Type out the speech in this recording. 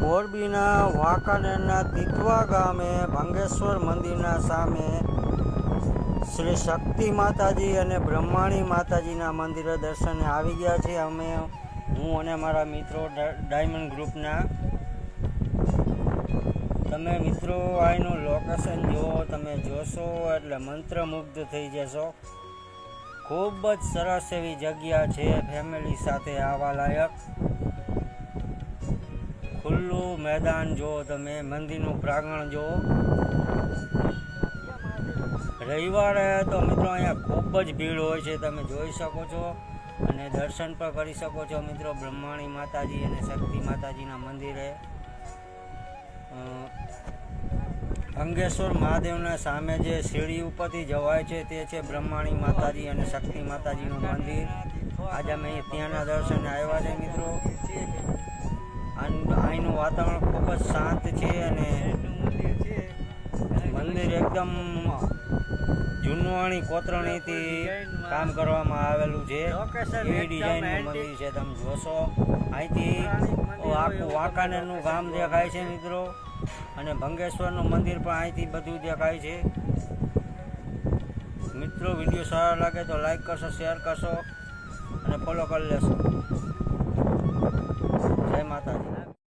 મોરબીના વાંકાનેરના તીતવા ગામે ભંગેશ્વર મંદિરના સામે શ્રી શક્તિ માતાજી અને બ્રહ્માણી માતાજીના મંદિરે દર્શને આવી ગયા છે. હું અને મારા મિત્રો ડાયમંડ ગ્રુપના. તમે મિત્રો અહીંનું લોકેશન જુઓ, તમે જોશો એટલે મંત્રમુગ્ધ થઈ જશો. ખૂબ જ સરસ એવી જગ્યા છે, ફેમિલી સાથે આવવા લાયક. ખુલ્લું મેદાન જુઓ, તમે મંદિરનું પ્રાંગણ જુઓ. રવિવારે તો મિત્રો અહીંયા ખૂબ જ ભીડ હોય છે, તમે જોઈ શકો છો અને દર્શન પણ કરી શકો છો મિત્રો બ્રહ્માણી માતાજી અને શક્તિ માતાજીના મંદિરે. ભંગેશ્વર મહાદેવના સામે જે સીડી ઉપરથી જવાય છે તે છે બ્રહ્માણી માતાજી અને શક્તિ માતાજીનું મંદિર. આજે અમે ત્યાંના દર્શને આવ્યા છે મિત્રો. અહીંનું વાતાવરણ ખૂબ જ શાંત છે અને મંદિર એકદમ જૂનવાણી કોતરણીથી કામ કરવામાં આવેલું છે. એવી ડિઝાઇનનું મંદિર છે, તમે જોશો. અહીંથી આખું વાંકાનેરનું ગામ દેખાય છે મિત્રો અને ભંગેશ્વરનું મંદિર પણ અહીંથી બધું દેખાય છે. મિત્રો વિડીયો સારો લાગે તો લાઈક કરશો, શેર કરશો અને ફોલો કરી લેશો. જય માતાજી.